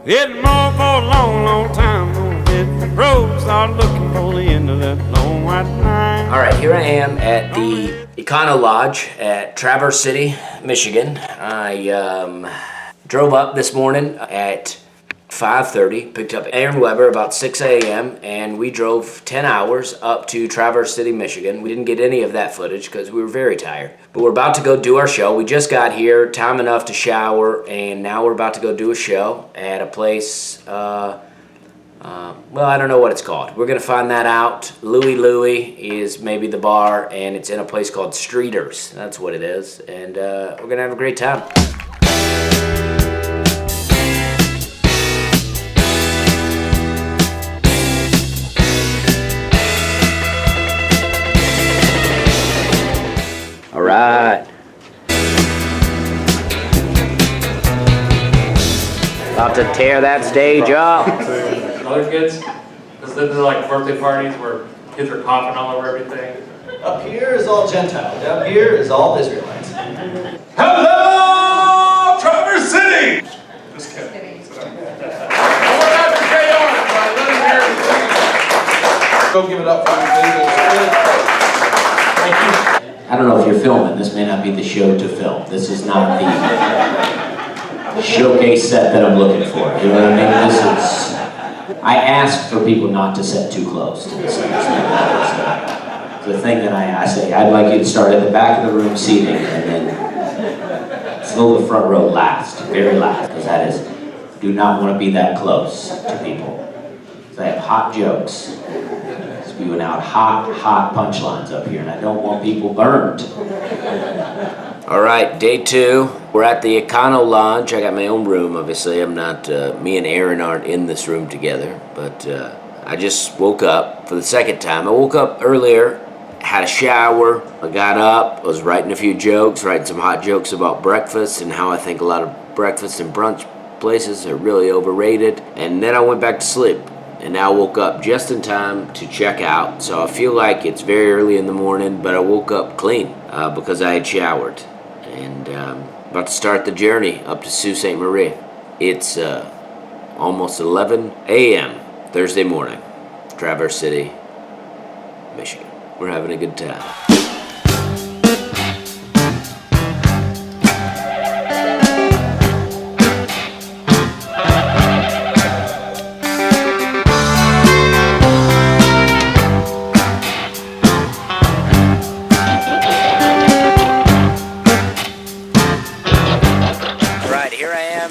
Getting more for a long, long time. Gonna hit the road, start looking for the end of that long white line. All right, here I am at the Econo Lodge at Traverse City, Michigan. I drove up this morning at 5:30, picked up Aaron Weber about 6 a.m., and we drove 10 hours up to Traverse City, Michigan. We didn't get any of that footage because we were very tired. But we're about to go do our show. We just got here, time enough to shower, and now we're about to go do a show at a place, well, I don't know what it's called. We're going to find that out. Louie is maybe the bar, and it's in a place called Streeters. That's what it is, and we're going to have a great time. All right. About to tear that stage up. Other kids? Because this is like birthday parties where kids are coughing all over everything. Up here is all Gentile. Down here is all Israelites. Hello, Traverse City! Just kidding. Go give it up for your I don't know if you're filming. This may not be the show to film. This is not the showcase set that I'm looking for. You know what I mean? This is... I asked for people not to set too close to this. It's the thing that I say. I'd like you to start at the back of the room seating and then fill the front row last, very last, because that is... Do not want to be that close to people. So I have hot jokes. Spewing out hot punchlines up here, and I don't want people burned. All right, day 2. We're at the Econo Lodge. I got my own room, obviously. I'm not, me and Aaron aren't in this room together, but I just woke up for the second time. I woke up earlier, had a shower, I got up, I was writing a few jokes, writing some hot jokes about breakfast and how I think a lot of breakfast and brunch places are really overrated, and then I went back to sleep. And now I woke up just in time to check out. So I feel like it's very early in the morning, but I woke up clean because I had showered. And about to start the journey up to Sault Ste. Marie. It's almost 11 a.m. Thursday morning, Traverse City, Michigan. We're having a good time.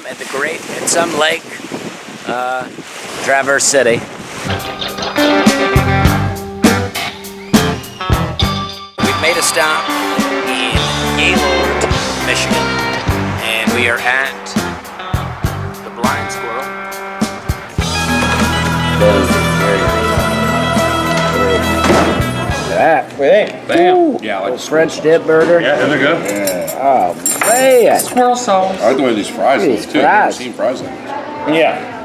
At the Great Midsum Lake, Traverse City. We've made a stop in Gaylord, Michigan, and we are at the Blind Squirrel. That. What do you think? Bam. Ooh, Yeah, I like French dip burger. Yeah, they're good. Yeah. Oh, man. Squirrel sauce. I like the way these fries look These too. I've never fries. seen fries like this. Yeah.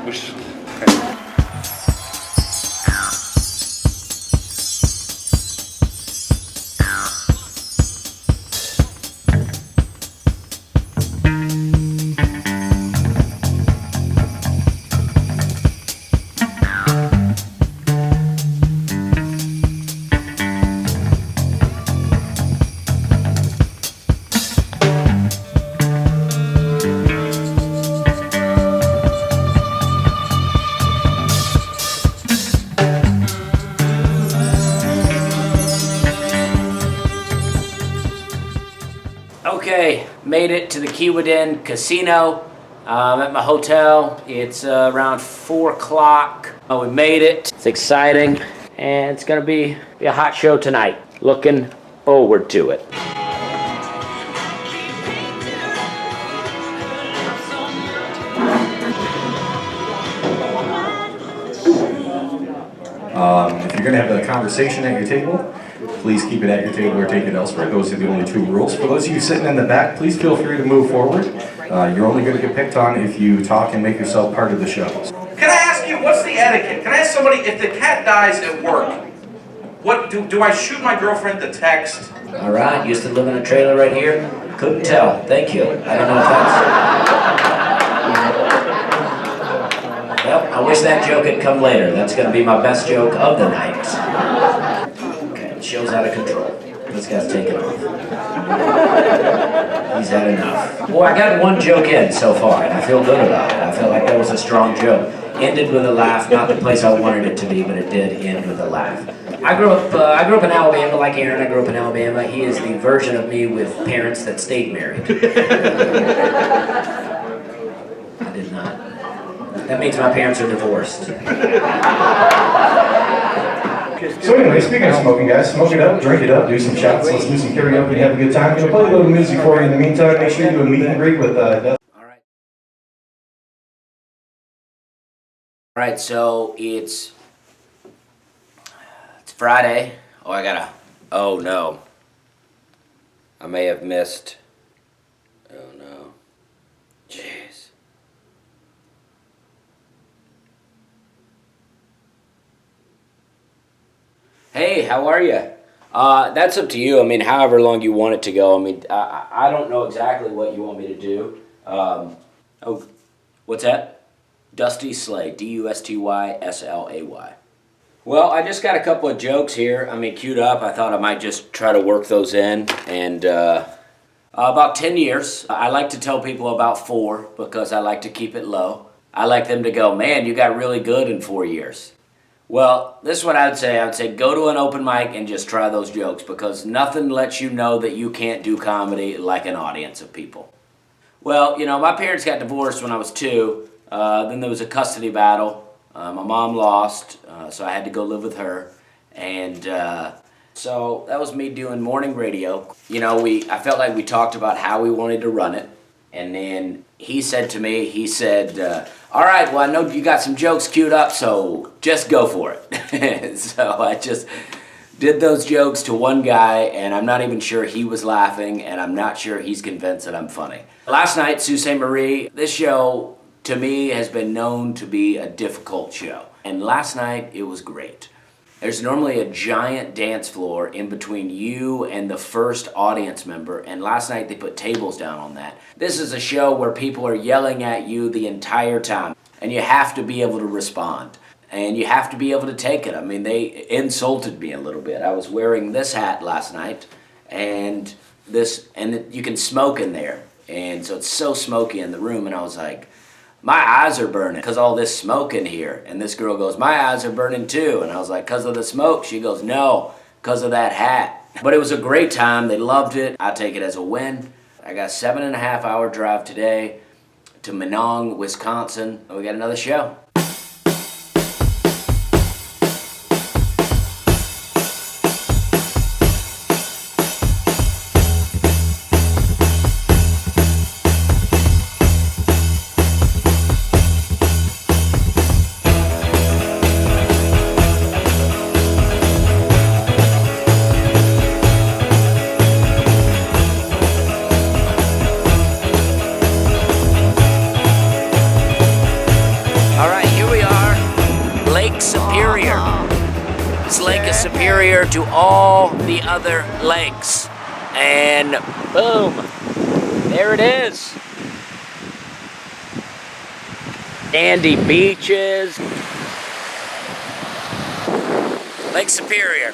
Okay, made it to the Keewaydin Casino. I'm at my hotel. It's around 4 o'clock. We made it. It's exciting, and it's gonna be a hot show tonight. Looking forward to it. If you're going to have a conversation at your table, please keep it at your table or take it elsewhere. Those are the only 2 rules. For those of you sitting in the back, please feel free to move forward. You're only going to get picked on if you talk and make yourself part of the show. Can I ask you, what's the etiquette? Can I ask somebody, if the cat dies at work, what do I shoot my girlfriend the text? All right, used to live in a trailer right here. Couldn't tell. Thank you. I don't know if that's... I wish that joke had come later. That's going to be my best joke of the night. Okay, the show's out of control. This guy's taking off. He's had enough. Boy, I got one joke in so far, and I feel good about it. I feel like that was a strong joke. Ended with a laugh, not the place I wanted it to be, but it did end with a laugh. I grew up in Alabama like Aaron. I grew up in Alabama. He is the version of me with parents that stayed married. I did not. That means my parents are divorced. So anyway, speaking of smoking, guys, smoke it up, drink it up, do some shots, let's do some karaoke and have a good time. Gonna play a little music for you in the meantime. Make sure you do a meet and greet with Dusty. All right, so it's Friday. Oh no. I may have missed. Oh no. Jeez. Hey, how are you? That's up to you. I mean, however long you want it to go. I mean, I don't know exactly what you want me to do. Oh, what's that? Dusty Slay, D-U-S-T-Y-S-L-A-Y. Well, I just got a couple of jokes here. I mean, queued up. I thought I might just try to work those in. And about 10 years, I like to tell people about 4 because I like to keep it low. I like them to go, man, you got really good in 4 years. Well, this is what I would say. I would say go to an open mic and just try those jokes because nothing lets you know that you can't do comedy like an audience of people. Well, you know, my parents got divorced when I was 2. Then there was a custody battle. My mom lost, so I had to go live with her. And so that was me doing morning radio. You know, I felt like we talked about how we wanted to run it. And then he said to me, all right, well, I know you got some jokes queued up, so just go for it. So I just did those jokes to one guy, and I'm not even sure he was laughing, and I'm not sure he's convinced that I'm funny. Last night, Sault Ste. Marie, this show, to me, has been known to be a difficult show. And last night, it was great. There's normally a giant dance floor in between you and the first audience member, and last night they put tables down on that. This is a show where people are yelling at you the entire time, and you have to be able to respond. And you have to be able to take it. I mean, they insulted me a little bit. I was wearing this hat last night, and you can smoke in there. And so it's so smoky in the room, and I was like, my eyes are burning because all this smoke in here. And this girl goes, my eyes are burning too. And I was like, because of the smoke? She goes, no, because of that hat. But it was a great time. They loved it. I take it as a win. I got a 7.5-hour drive today to Minong, Wisconsin. We got another show. Superior to all the other lakes. And boom, there it is. Sandy beaches. Lake Superior.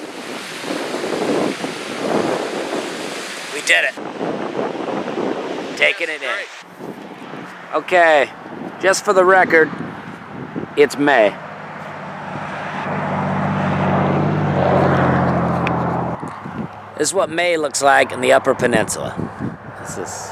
We did it. Taking it in. Okay, just for the record, it's May. This is what May looks like in the Upper Peninsula. This is...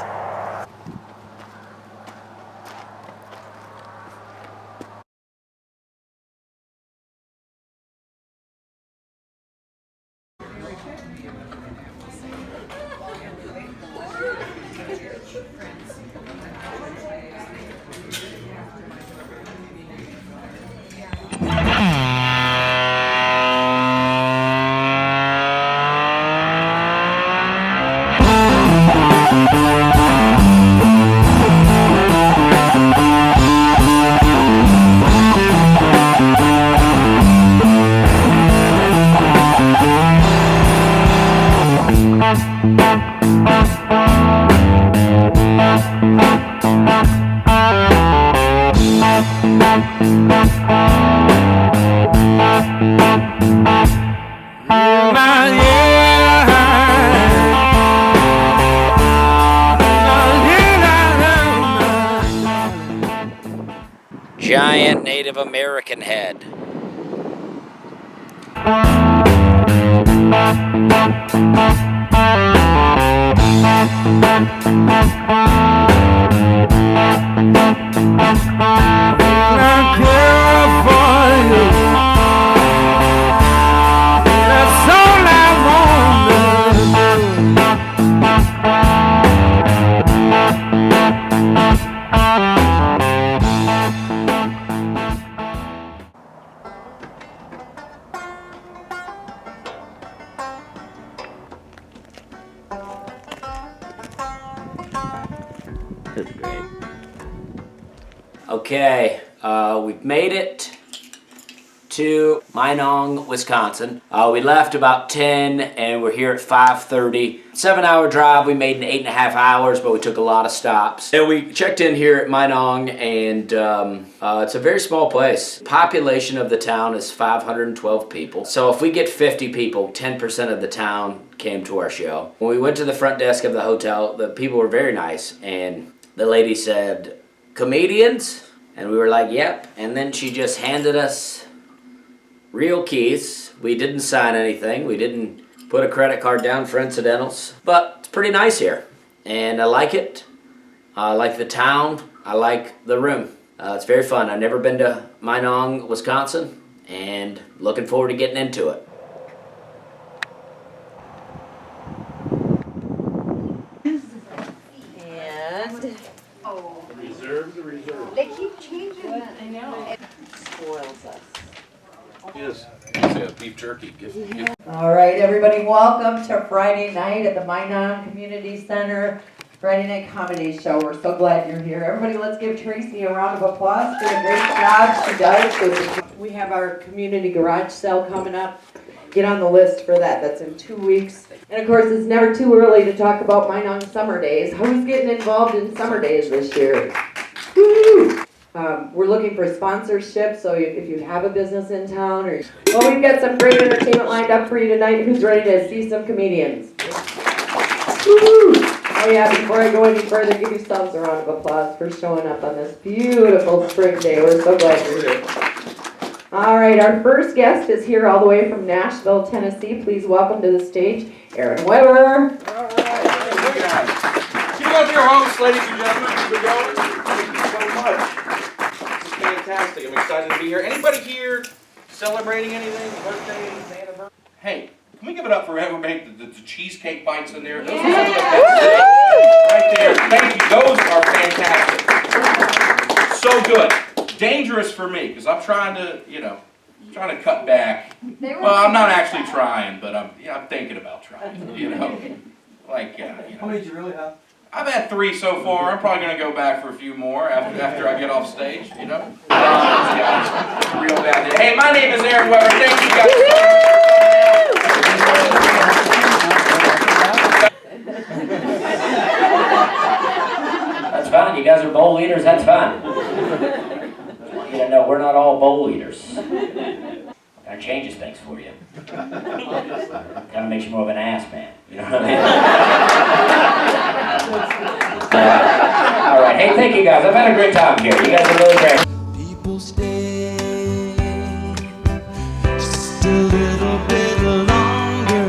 Native American head. I care for you. That's all I That's great. Okay, we've made it to Minong, Wisconsin. We left about 10 and we're here at 5:30. 7-hour drive, we made in 8.5 hours, but we took a lot of stops. And we checked in here at Minong, and it's a very small place. Population of the town is 512 people. So if we get 50 people, 10% of the town came to our show. When we went to the front desk of the hotel, the people were very nice, and the lady said, "Comedians?" And we were like, "Yep." And then she just handed us real keys. We didn't sign anything. We didn't put a credit card down for incidentals. But it's pretty nice here. And I like it. I like the town. I like the room. It's very fun. I've never been to Minong, Wisconsin, and looking forward to getting into it. And they keep changing it. I know. It spoils us. Yes, it's beef jerky. All right, everybody, welcome to Friday night at the Minong Community Center Friday Night Comedy Show. We're so glad you're here. Everybody, let's give Tracy a round of applause for the great job she does. We have our community garage sale coming up. Get on the list for that. That's in 2 weeks. And of course, it's never too early to talk about Minong Summer Days. Who's getting involved in Summer Days this year? Woo! We're looking for sponsorship, so if you have a business in town, well, we've got some great entertainment lined up for you tonight. Who's ready to see some comedians? Woo! Oh yeah, before I go any further, give yourselves a round of applause for showing up on this beautiful spring day. We're so glad you're here. All right, our first guest is here all the way from Nashville, Tennessee. Please welcome to the stage, Aaron Weber. All right. Keep up your host, ladies and gentlemen. Keep it going. Thank you so much. This is fantastic. I'm excited to be here. Anybody here celebrating anything? Birthdays, anniversary? Hey, can we give it up for whoever made the cheesecake bites in there? Those are some of the best things. Right there. Thank you. Those are fantastic. So good. Dangerous for me, because I'm trying to cut back. Well, I'm not actually trying, but I'm thinking about trying, How many did you really have? I've had 3 so far. I'm probably going to go back for a few more after I get off stage, Real bad. Hey, my name is Aaron Weber. Thank you guys That's fine. You guys are bowl eaters. That's fine. You know, we're not all bowl eaters. Kind of changes things for you. Kind of makes you more of an ass man. You know what I mean? All right. Hey, thank you guys. I've had a great time here. You guys are really great. People stay just a little bit longer.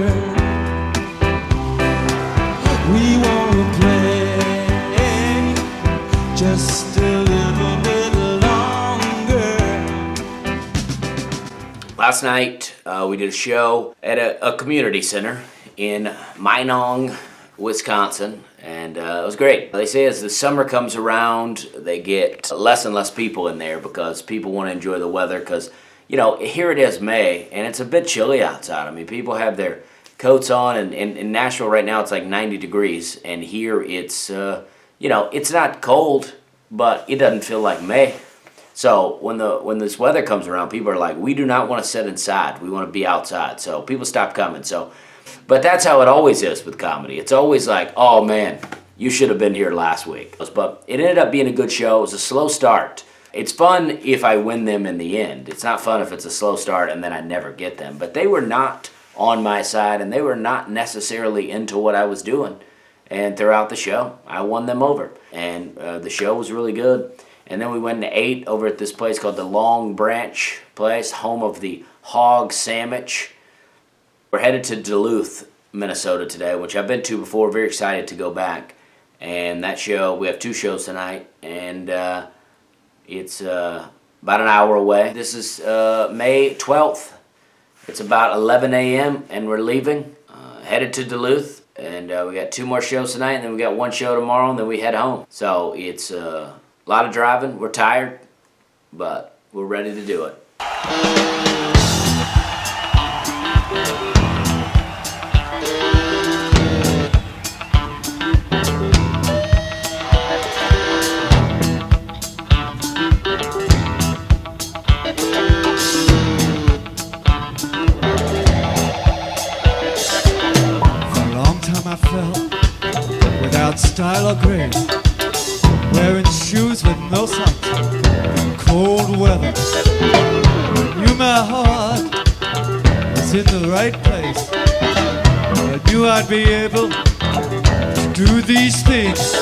We want to play just a little bit longer. Last night, we did a show at a community center in Minong, Wisconsin, and it was great. They say as the summer comes around, they get less and less people in there because people want to enjoy the weather because, here it is May, and it's a bit chilly outside. I mean, people have their coats on, and in Nashville right now it's like 90 degrees, and here it's, it's not cold, but it doesn't feel like May. So when this weather comes around, people are like, we do not want to sit inside. We want to be outside. So people stop coming. But that's how it always is with comedy. It's always like, oh man, you should have been here last week. But it ended up being a good show. It was a slow start. It's fun if I win them in the end. It's not fun if it's a slow start and then I never get them. But they were not on my side, and they were not necessarily into what I was doing. And throughout the show, I won them over. And the show was really good. And then we went and ate over at this place called the Long Branch Place, home of the hog sandwich. We're headed to Duluth, Minnesota today, which I've been to before. Very excited to go back. And that show, we have 2 shows tonight, and it's about an hour away. This is May 12th. It's about 11 a.m. and we're leaving, headed to Duluth. And we got 2 more shows tonight, and then we got 1 show tomorrow, and then we head home. So it's a lot of driving. We're tired, but we're ready to do it. I felt without style or grace, wearing shoes with no socks in cold weather. I knew my heart was in the right place. I knew I'd be able to do these things.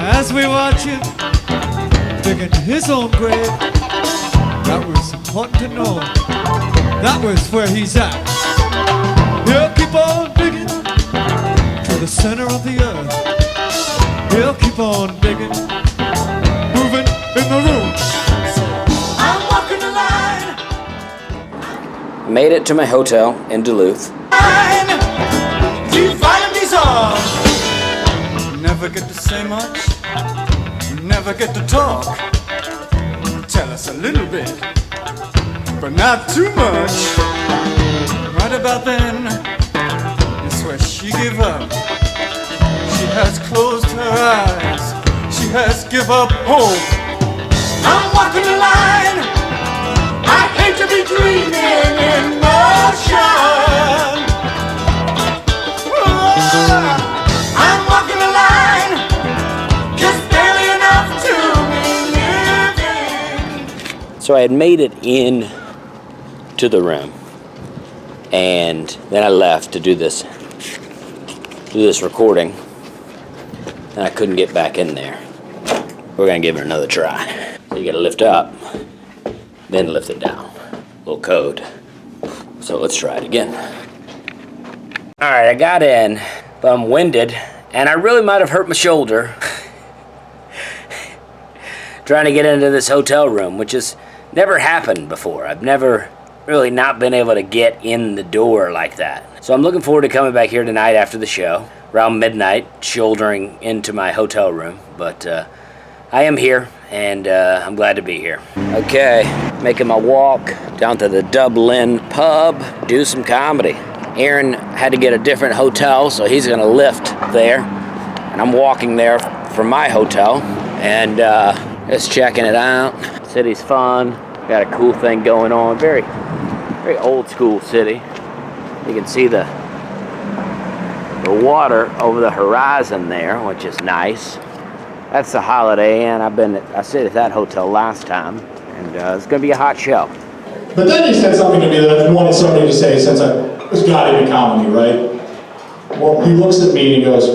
As we watch him digging his own grave, that was important to know. That was where he's at. He'll keep on digging to the center of the earth. He'll keep on digging, moving in the room. I'm walking the line. Made it to my hotel in Duluth. Divine dissolve. Never get to say much, never get to talk. Tell us a little bit, but not too much. Right about then, it's where she gave up. She has closed her eyes, she has give up hope. I'm walking the line, I hate to be dreaming in motion. I'm walking the line, just barely enough to be living. So I had made it in to the room, and then I left to do this recording, and I couldn't get back in there. We're gonna give it another try. So you gotta lift up, then lift it down. Little code. So let's try it again. All right, I got in, but I'm winded, and I really might have hurt my shoulder trying to get into this hotel room, which has never happened before. I've never really not been able to get in the door like that. So I'm looking forward to coming back here tonight after the show, around midnight, shouldering into my hotel room. But I am here, and I'm glad to be here. Okay, making my walk down to the Dublin pub, do some comedy. Aaron had to get a different hotel, so he's gonna lift there. And I'm walking there from my hotel, and just checking it out. City's fun, got a cool thing going on. Very old school city. You can see the water over the horizon there, which is nice. That's the Holiday Inn. I stayed at that hotel last time, and it's gonna be a hot show. But then he said something to me that I've wanted somebody to say since I was got into comedy, right? Well, he looks at me and he goes,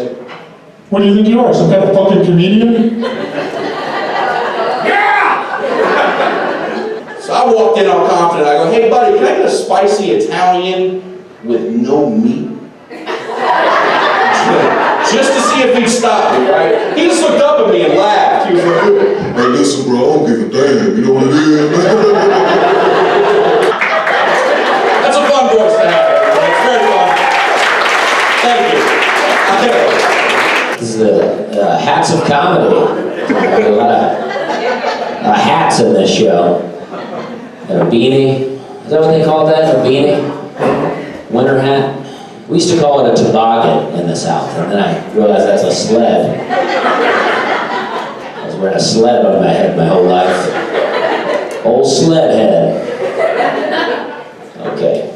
"What do you think you are, some kind of fucking comedian?" So I walked in all confident. I go, "Hey buddy, can I get a spicy Italian with no meat?" Just to see if he'd stop me, right? He just looked up at me and laughed. He was like, "Hey, listen, bro, I don't give a damn. You know what I mean?" that's a fun voice to have. It's very fun. Thank you. This is the Hats of Comedy. A lot of hats in this show. And a beanie. Is that what they call that? A beanie? Winter hat? We used to call it a toboggan in the South, and then I realized that's a sled. I was wearing a sled on my head my whole life. Old sled head. Okay.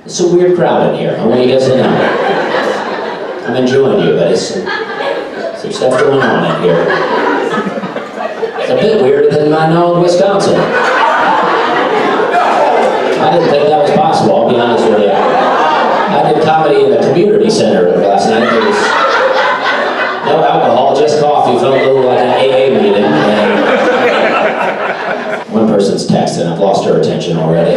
It's a weird crowd in here. I want you guys to know. I'm enjoying you, but it's some stuff going on in here. It's a bit weirder than my old Wisconsin. I didn't think that was possible, I'll be honest with you. I did comedy in the community center last night. It was no alcohol, just coffee. Felt a little like an AA meeting. And one person's texting. I've lost her attention already.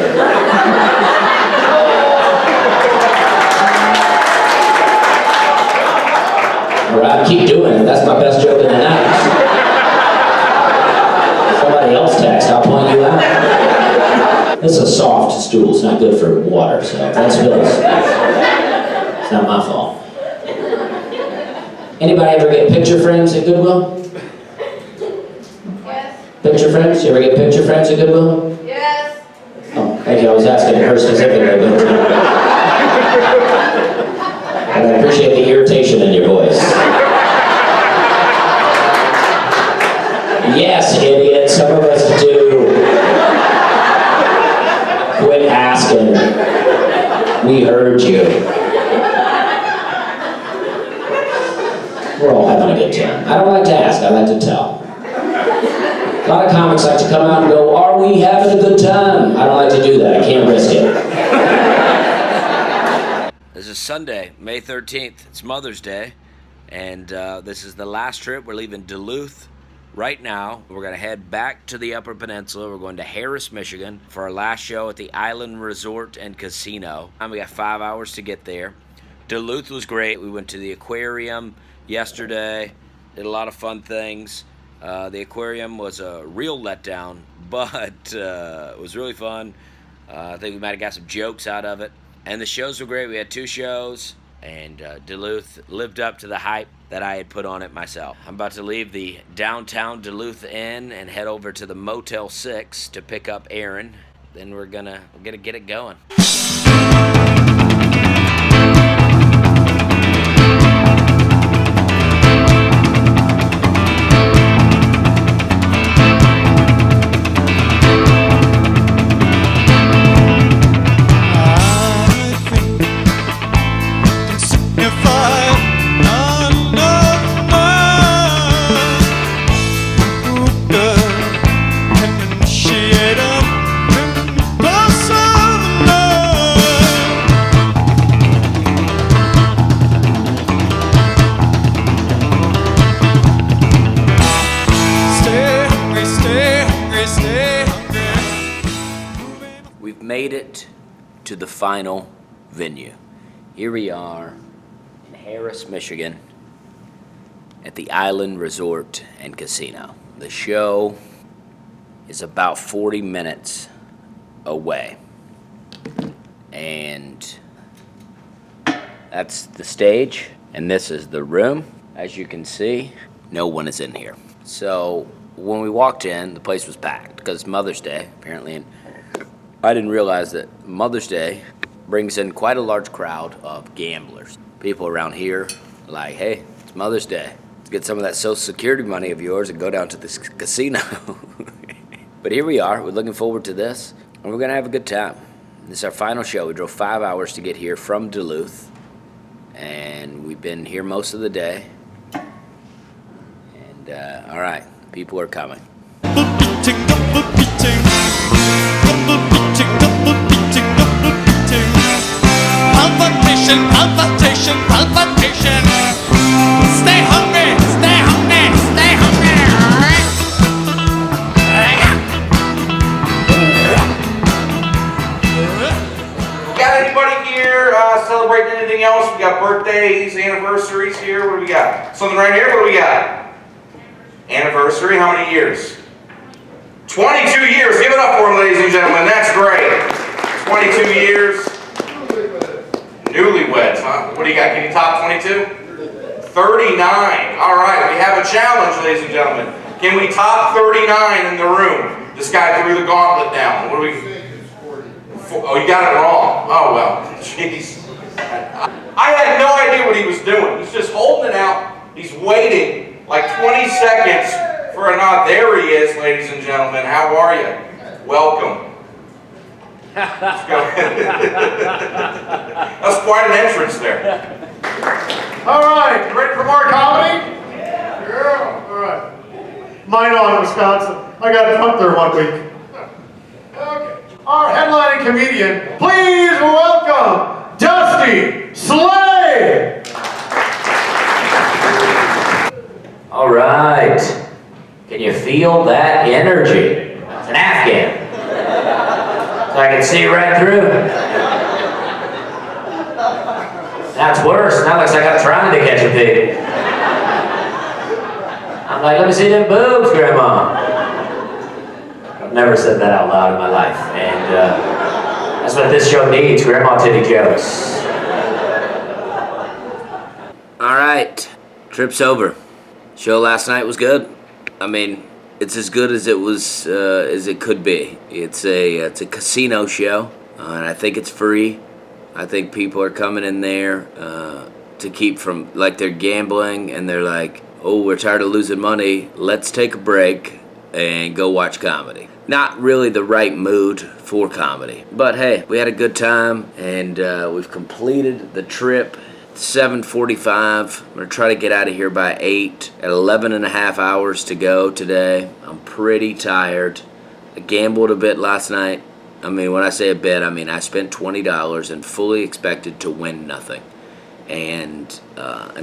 All right, keep doing it. That's my best joke of the night. Somebody else text. I'll point you out. This is a soft stool. It's not good for water, so that spills. It's not my fault. Anybody ever get picture frames at Goodwill? Yes. Picture frames? You ever get picture frames at Goodwill? Yes. Oh, thank you. I was asking her specifically, but I appreciate the irritation in your voice. Yes, idiot. Some of us do. Quit asking. We heard you. We're all having a good time. I don't like to ask, I like to tell. A lot of comics like to come out and go, are we having a good time? I don't like to do that, I can't risk it. This is Sunday, May 13th. It's Mother's Day, and this is the last trip. We're leaving Duluth right now. We're going to head back to the Upper Peninsula. We're going to Harris, Michigan for our last show at the Island Resort and Casino. We got 5 hours to get there. Duluth was great. We went to the aquarium yesterday, did a lot of fun things. The aquarium was a real letdown, but it was really fun. I think we might have got some jokes out of it. And the shows were great. We had 2 shows, and Duluth lived up to the hype that I had put on it myself. I'm about to leave the downtown Duluth Inn and head over to the Motel 6 to pick up Aaron. Then we're gonna get it going. Made it to the final venue. Here we are in Harris, Michigan at the Island Resort and Casino. The show is about 40 minutes away. And that's the stage, and this is the room. As you can see, no one is in here. So when we walked in, the place was packed because it's Mother's Day, apparently, and I didn't realize that Mother's Day brings in quite a large crowd of gamblers. People around here are like, hey, it's Mother's Day. Let's get some of that Social Security money of yours and go down to this casino. But here we are. We're looking forward to this, and we're going to have a good time. This is our final show. We drove 5 hours to get here from Duluth, and we've been here most of the day. And, all right, people are coming. Palpitation, palpitation. Stay hungry, stay hungry, stay hungry. Got anybody here celebrating anything else? We got birthdays, anniversaries here. What do we got? Something right here? What do we got? Anniversary, how many years? 22 years. Give it up for them, ladies and gentlemen. That's great. 22 years. Newlyweds, huh? What do you got? Can you top 22? 39. All right, we have a challenge, ladies and gentlemen. Can we top 39 in the room? This guy threw the gauntlet down. What do we? Oh, you got it wrong. Oh, well. Jeez. I had no idea what he was doing. He's just holding it out. He's waiting like 20 seconds for a nod. There he is, ladies and gentlemen. How are you? Welcome. Let's go. That's quite an entrance there. All right, ready for more comedy? Yeah. All right. Minot, Wisconsin. I got drunk there one week. Okay. Our headlining comedian, please welcome Dusty Slade. All right. Can you feel that energy? It's an Afghan. So I can see right through. That's worse. Now it looks like I'm trying to catch a pig. I'm like, let me see them boobs, Grandma. I've never said that out loud in my life. And that's what this show needs, Grandma titty jokes. All right, trip's over. Show last night was good. I mean, it's as good as it could be. It's a casino show, and I think it's free. I think people are coming in there to keep from, like, they're gambling and they're like, oh, we're tired of losing money. Let's take a break and go watch comedy. Not really the right mood for comedy, but hey, we had a good time, and we've completed the trip. 7:45. I'm gonna try to get out of here by 8. At 11 and a half hours to go today. I'm pretty tired. I gambled a bit last night. I mean, when I say a bit, I mean I spent $20 and fully expected to win nothing. And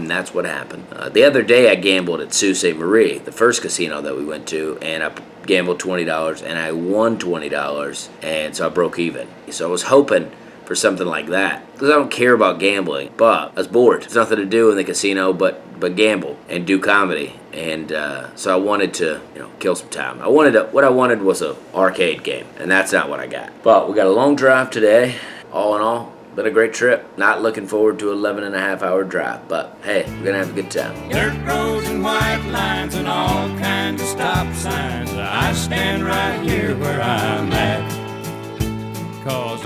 that's what happened. The other day I gambled at Sault Ste. Marie, the first casino that we went to, and I gambled $20 and I won $20, and so I broke even. So I was hoping for something like that, because I don't care about gambling, but I was bored. There's nothing to do in the casino but gamble and do comedy, and so I wanted to, kill some time. What I wanted was a arcade game, and that's not what I got. But we got a long drive today. All in all, been a great trip. Not looking forward to 11 and a half hour drive, but hey, we're gonna have a good time. Dirt roads and white lines and all kinds of stop signs. I stand right here where I'm at, 'cause